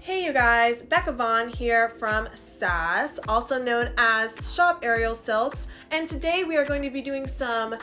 Hey you guys, Becca Vaughn here from SAS, also known as Shop Aerial Silks, and today we are going to be doing some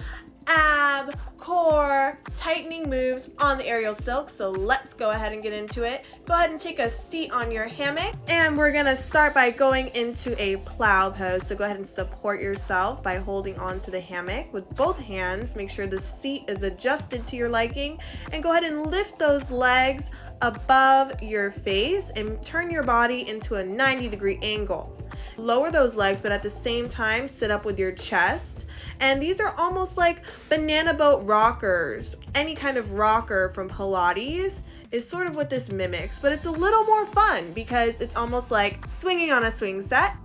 ab, core, tightening moves on the aerial silk, so let's go ahead and get into it. Go ahead and take a seat on your hammock, and we're gonna start by going into a plow pose, so go ahead and support yourself by holding onto the hammock with both hands. Make sure the seat is adjusted to your liking, and go ahead and lift those legs above your face and turn your body into a 90-degree angle. Lower those legs, but at the same time sit up with your chest. And these are almost like banana boat rockers. Any kind of rocker from Pilates is sort of what this mimics, but it's a little more fun because it's almost like swinging on a swing set.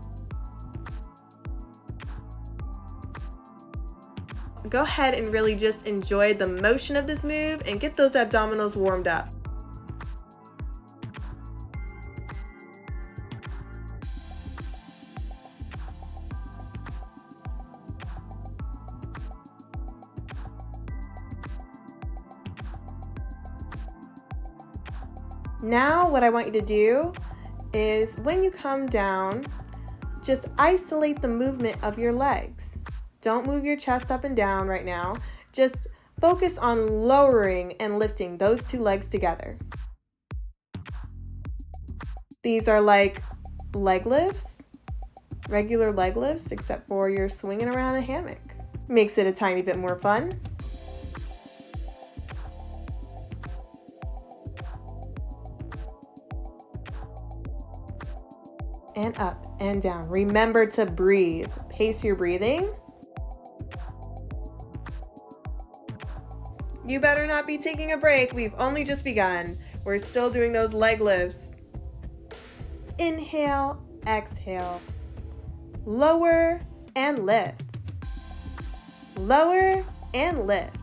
Go ahead and really just enjoy the motion of this move and get those abdominals warmed up. Now what I want you to do is when you come down, just isolate the movement of your legs. Don't move your chest up and down right now. Just focus on lowering and lifting those two legs together. These are like leg lifts, regular leg lifts, except for you're swinging around a hammock. Makes it a tiny bit more fun. And up and down. Remember to breathe. Pace your breathing. You better not be taking a break. We've only just begun. We're still doing those leg lifts. Inhale, exhale. Lower and lift. Lower and lift.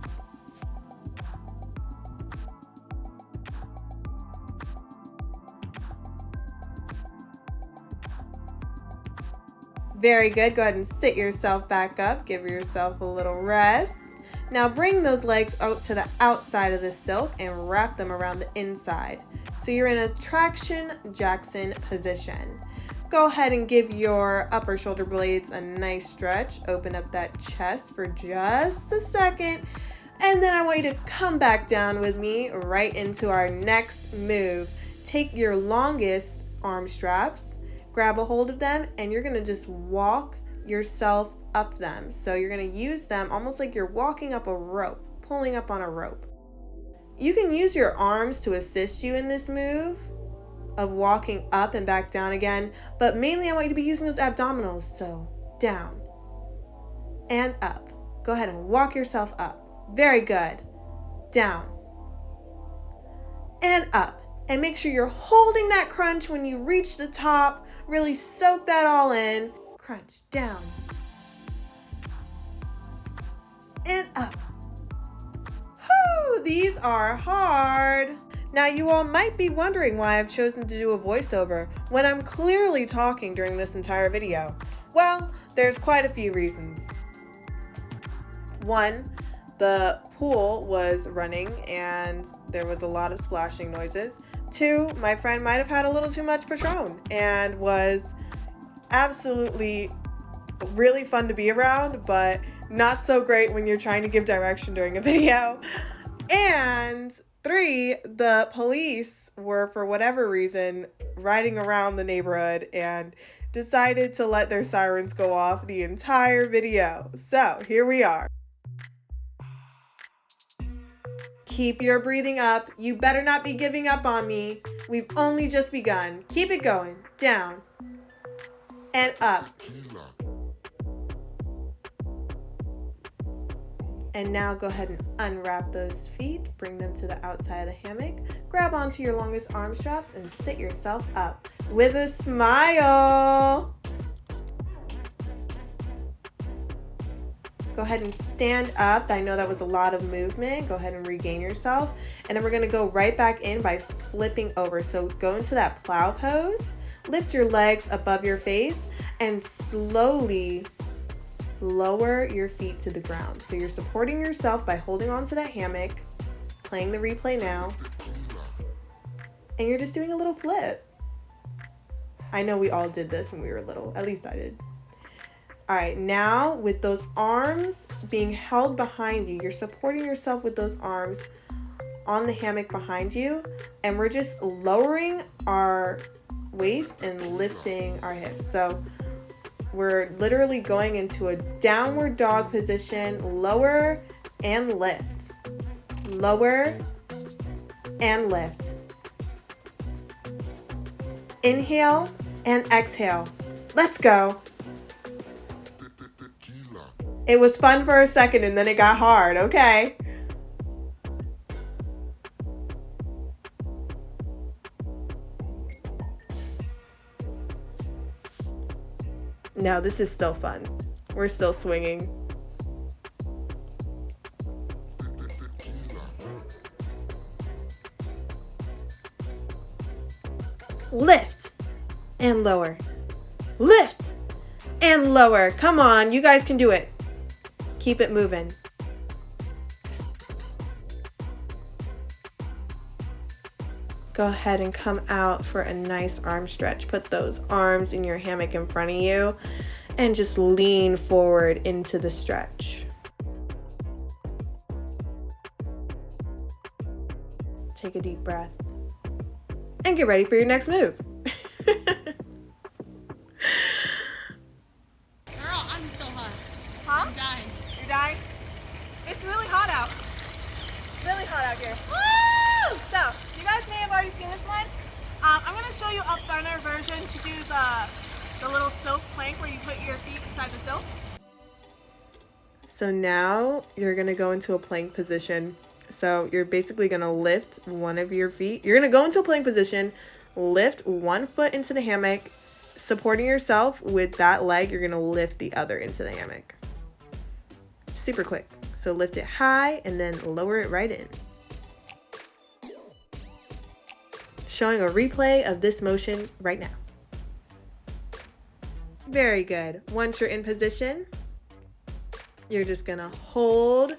Very good. Go ahead and sit yourself back up. Give yourself a little rest. Now bring those legs out to the outside of the silk and wrap them around the inside. So you're in a traction Jackson position. Go ahead and give your upper shoulder blades a nice stretch. Open up that chest for just a second. And then I want you to come back down with me right into our next move. Take your longest arm straps, grab a hold of them, and you're gonna just walk yourself up them. So you're gonna use them almost like you're walking up a rope, pulling up on a rope. You can use your arms to assist you in this move of walking up and back down again, but mainly I want you to be using those abdominals. So down and up. Go ahead and walk yourself up. Very good. Down and up. And make sure you're holding that crunch when you reach the top. Really soak that all in. Crunch down and up. Whew, these are hard. Now you all might be wondering why I've chosen to do a voiceover when I'm clearly talking during this entire video. Well, there's quite a few reasons. One, the pool was running and there was a lot of splashing noises. Two, my friend might have had a little too much Patron and was absolutely really fun to be around, but not so great when you're trying to give direction during a video. And three, the police were, for whatever reason, riding around the neighborhood and decided to let their sirens go off the entire video. So here we are. Keep your breathing up. You better not be giving up on me. We've only just begun. Keep it going. Down and up. And now go ahead and unwrap those feet. Bring them to the outside of the hammock. Grab onto your longest arm straps and sit yourself up with a smile. Go ahead and stand up. I know that was a lot of movement. Go ahead and regain yourself. And then we're gonna go right back in by flipping over. So go into that plow pose, lift your legs above your face, and slowly lower your feet to the ground. So you're supporting yourself by holding onto that hammock, playing the replay now, and you're just doing a little flip. I know we all did this when we were little. At least I did. All right, now with those arms being held behind you, you're supporting yourself with those arms on the hammock behind you, and we're just lowering our waist and lifting our hips. So we're literally going into a downward dog position, lower and lift, lower and lift. Inhale and exhale. Let's go. It was fun for a second and then it got hard, okay? No, this is still fun. We're still swinging. Lift and lower. Lift and lower. Come on, you guys can do it. Keep it moving. Go ahead and come out for a nice arm stretch. Put those arms in your hammock in front of you and just lean forward into the stretch. Take a deep breath and get ready for your next move. Girl, I'm so hot. Huh? I'm dying. You're dying? It's really hot out. Really hot out here. Woo! So, you guys may have already seen this one. I'm going to show you a funner version to do the little silk plank where you put your feet inside the silk. So now you're going to go into a plank position. So you're basically going to lift one of your feet. You're going to go into a plank position, lift one foot into the hammock, supporting yourself with that leg. You're going to lift the other into the hammock. Super quick. So lift it high and then lower it right in. Showing a replay of this motion right now. Very good. Once you're in position, you're just gonna hold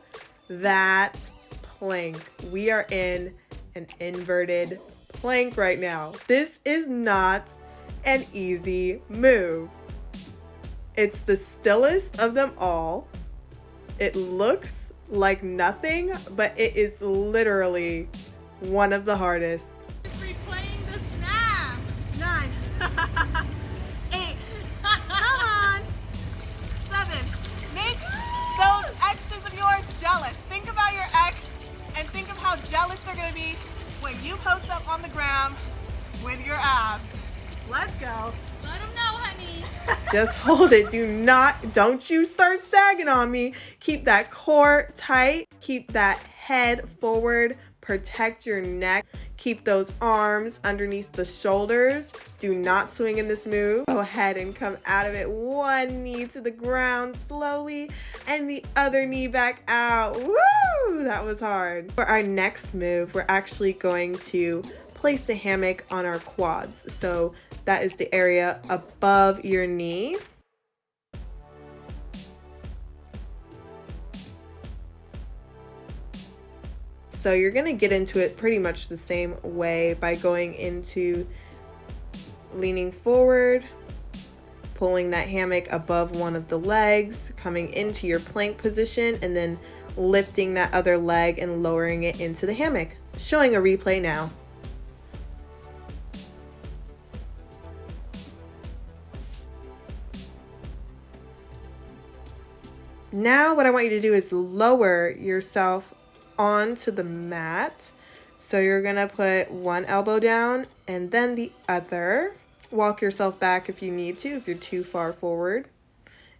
that plank. We are in an inverted plank right now. This is not an easy move. It's the stillest of them all. It looks like nothing, but it is literally one of the hardest. It's replaying the snap. 9, 8, come on, 7. Make those exes of yours jealous. Think about your ex and think of how jealous they're gonna be when you post up on the ground with your abs. Let's go. Let them know, honey. Just hold it. Don't you start sagging on me. Keep that core tight. Keep that head forward. Protect your neck. Keep those arms underneath the shoulders. Do not swing in this move. Go ahead and come out of it. One knee to the ground slowly and the other knee back out. Woo! That was hard. For our next move, we're actually going to place the hammock on our quads. So that is the area above your knee. So you're gonna get into it pretty much the same way by going into leaning forward, pulling that hammock above one of the legs, coming into your plank position, and then lifting that other leg and lowering it into the hammock. Showing a replay now. Now what I want you to do is lower yourself onto the mat. So you're gonna put one elbow down and then the other. Walk yourself back if you need to, if you're too far forward.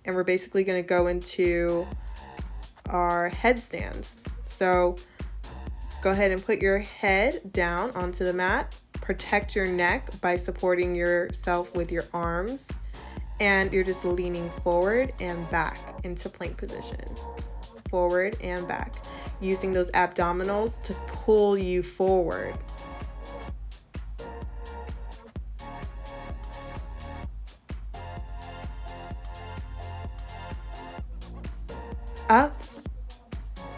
And we're basically gonna go into our headstands. So go ahead and put your head down onto the mat. Protect your neck by supporting yourself with your arms. And you're just leaning forward and back into plank position. Forward and back. Using those abdominals to pull you forward. Up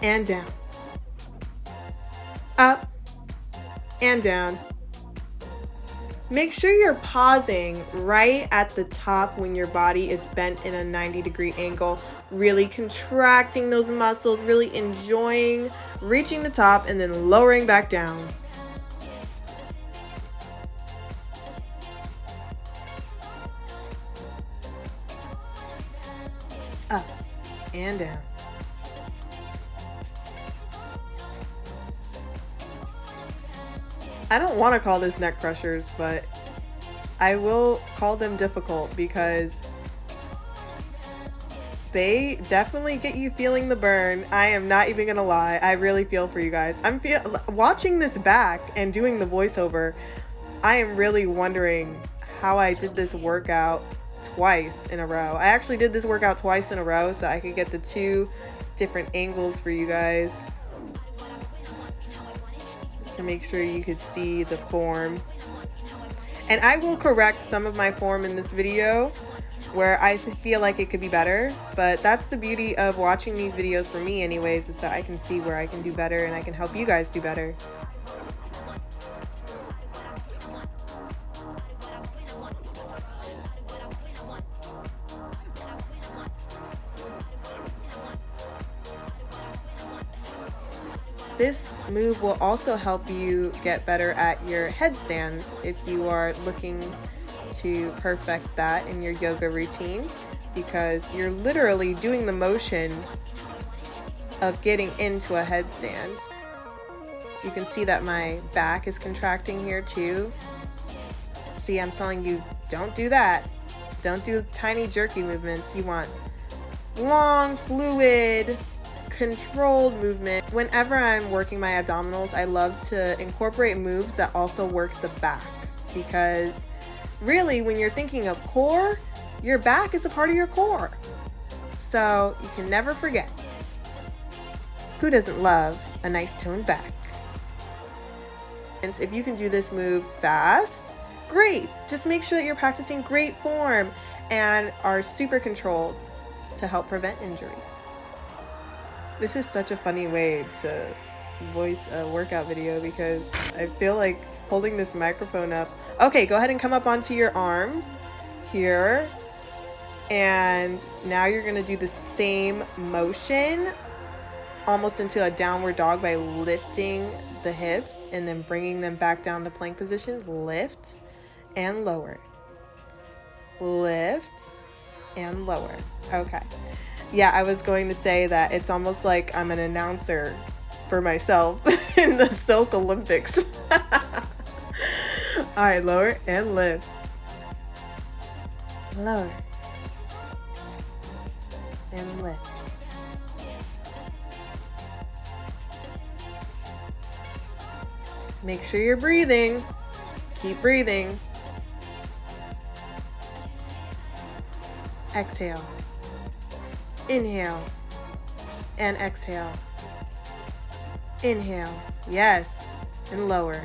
and down. Up and down. Make sure you're pausing right at the top when your body is bent in a 90-degree angle, really contracting those muscles, really enjoying reaching the top and then lowering back down. Up and down. I don't want to call this neck crushers, but I will call them difficult because they definitely get you feeling the burn. I am not even gonna lie. I really feel for you guys. Watching this back and doing the voiceover, I am really wondering how I did this workout twice in a row. I actually did this workout twice in a row so I could get the two different angles for you guys to make sure you could see the form. And I will correct some of my form in this video where I feel like it could be better, but that's the beauty of watching these videos for me anyways, is that I can see where I can do better and I can help you guys do better. This move will also help you get better at your headstands if you are looking to perfect that in your yoga routine, because you're literally doing the motion of getting into a headstand. You can see that my back is contracting here too. See, I'm telling you, don't do that. Don't do tiny jerky movements. You want long, fluid, controlled movement. Whenever I'm working my abdominals, I love to incorporate moves that also work the back, because really when you're thinking of core, your back is a part of your core. So you can never forget. Who doesn't love a nice toned back? And if you can do this move fast, great. Just make sure that you're practicing great form and are super controlled to help prevent injury. This is such a funny way to voice a workout video because I feel like holding this microphone up. Okay, go ahead and come up onto your arms here. And now you're gonna do the same motion almost into a downward dog by lifting the hips and then bringing them back down to plank position. Lift and lower. Lift and lower. Okay. Yeah, I was going to say that it's almost like I'm an announcer for myself in the Silk Olympics. All right, lower and lift. Lower and lift. Make sure you're breathing. Keep breathing. Exhale. Inhale and exhale. Inhale, yes, and lower.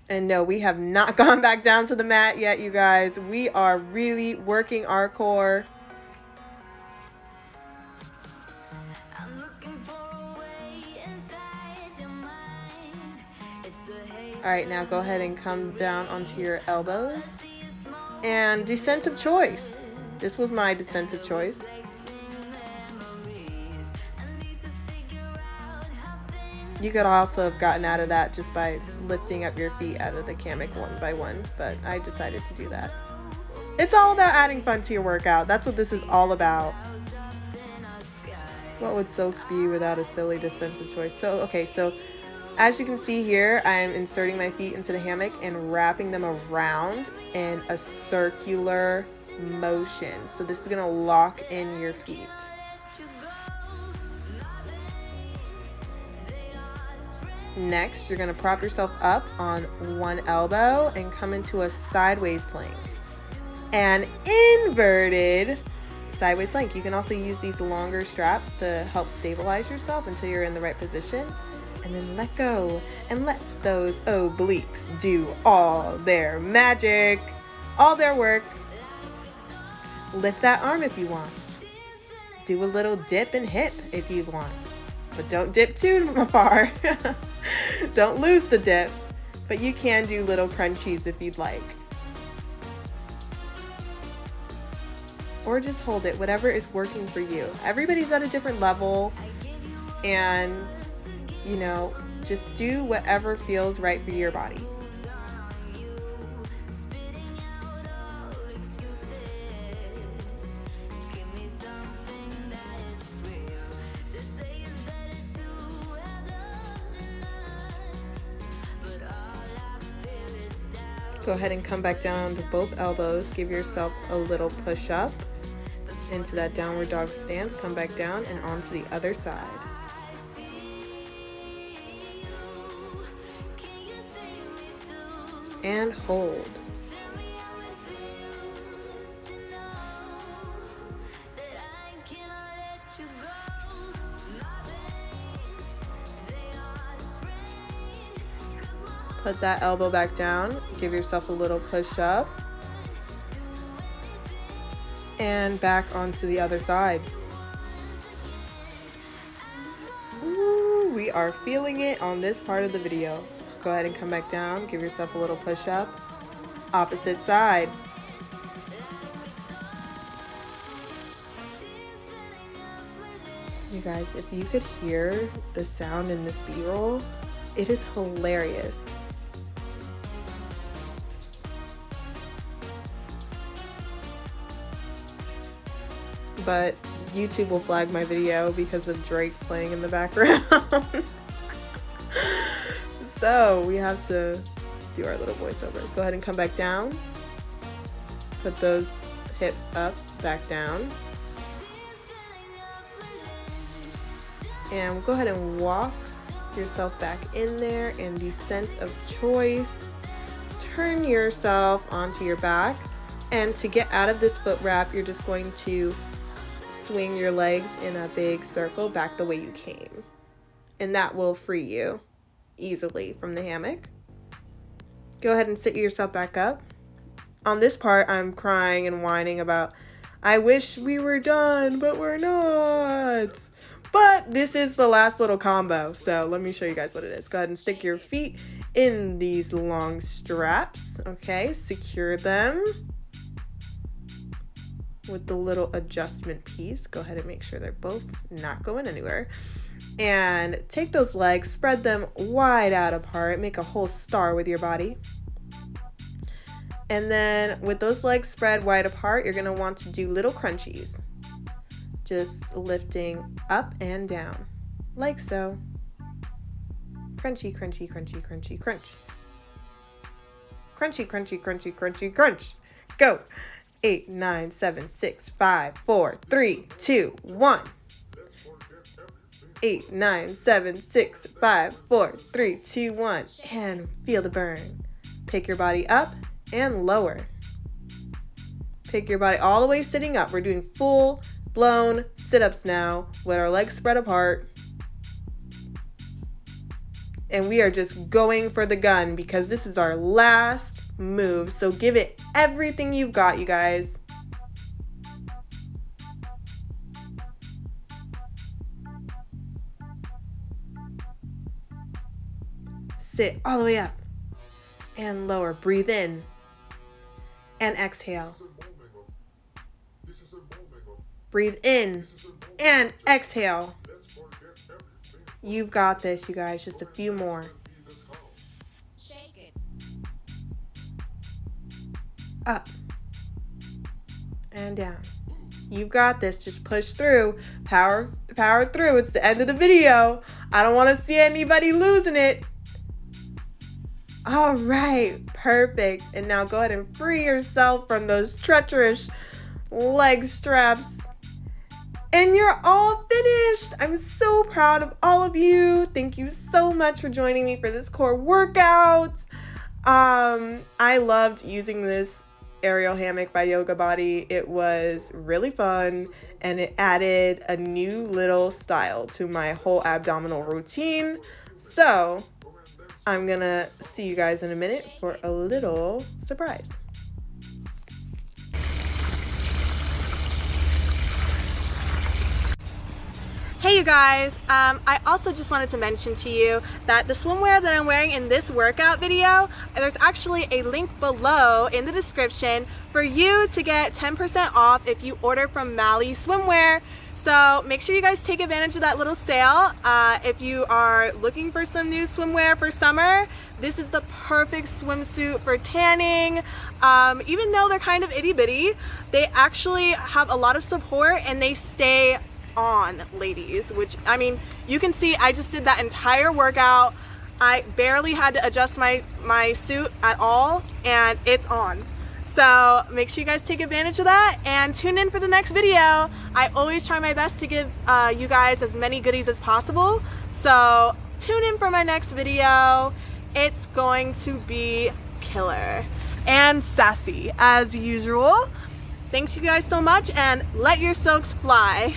And no, we have not gone back down to the mat yet, you guys. We are really working our core. All right, now go ahead and come down onto your elbows and descent of choice. This was my descent of choice. You could also have gotten out of that just by lifting up your feet out of the hammock one by one, but I decided to do that. It's all about adding fun to your workout. That's what this is all about. What would silks be without a silly descent of choice? So as you can see here, I'm inserting my feet into the hammock and wrapping them around in a circular motion. So this is gonna lock in your feet. Next, you're gonna prop yourself up on one elbow and come into a sideways plank. An inverted sideways plank. You can also use these longer straps to help stabilize yourself until you're in the right position. And then let go and let those obliques do all their magic, all their work. Lift that arm if you want. Do a little dip and hip if you want, but don't dip too far. Don't lose the dip, but you can do little crunchies if you'd like. Or just hold it, whatever is working for you. Everybody's at a different level, and you know, just do whatever feels right for your body. Go ahead and come back down to both elbows. Give yourself a little push up into that downward dog stance. Come back down and onto the other side. And hold. Put that elbow back down. Give yourself a little push up. And back onto the other side. Ooh, we are feeling it on this part of the video. Go ahead and come back down. Give yourself a little push up. Opposite side. You guys, if you could hear the sound in this B-roll, it is hilarious. But YouTube will flag my video because of Drake playing in the background. So we have to do our little voiceover. Go ahead and come back down. Put those hips up, back down. And we'll go ahead and walk yourself back in there and descent of choice. Turn yourself onto your back. And to get out of this foot wrap, you're just going to swing your legs in a big circle back the way you came. And that will free you easily from the hammock. Go ahead and sit yourself back up. On this part, I'm crying and whining about, I wish we were done, but we're not. But this is the last little combo. So let me show you guys what it is. Go ahead and stick your feet in these long straps. Okay, secure them with the little adjustment piece. Go ahead and make sure they're both not going anywhere. And take those legs, spread them wide out apart, make a whole star with your body. And then with those legs spread wide apart, you're gonna want to do little crunchies. Just lifting up and down, like so. Crunchy, crunchy, crunchy, crunchy, crunch. Crunchy, crunchy, crunchy, crunchy, crunch. Go. 8, 9, 7, 6, 5, 4, 3, 2, 1. 8, 9, 7, 6, 5, 4, 3, 2, 1. And feel the burn. Pick your body up and lower. Pick your body all the way sitting up. We're doing full blown sit-ups now with our legs spread apart. And we are just going for the gun because this is our last move. So give it everything you've got, you guys. Sit all the way up and lower. Breathe in and exhale. Breathe in and exhale. You've got this, you guys. Just a few more. Up and down. You've got this. Just push through. Power through. It's the end of the video. I don't want to see anybody losing it. All right, perfect. And now go ahead and free yourself from those treacherous leg straps. And you're all finished. I'm so proud of all of you. Thank you so much for joining me for this core workout. I loved using this aerial hammock by Yoga Body. It was really fun and it added a new little style to my whole abdominal routine. So I'm gonna see you guys in a minute for a little surprise. Hey you guys, I also just wanted to mention to you that the swimwear that I'm wearing in this workout video, there's actually a link below in the description for you to get 10% off if you order from MALY Swimwear. So make sure you guys take advantage of that little sale. If you are looking for some new swimwear for summer, this is the perfect swimsuit for tanning. Even though they're kind of itty bitty, they actually have a lot of support and they stay on, ladies, which, I mean, you can see I just did that entire workout. I barely had to adjust my suit at all, and it's on. So make sure you guys take advantage of that and tune in for the next video. I always try my best to give you guys as many goodies as possible. So tune in for my next video. It's going to be killer and sassy as usual. Thanks you guys so much, and let your silks fly.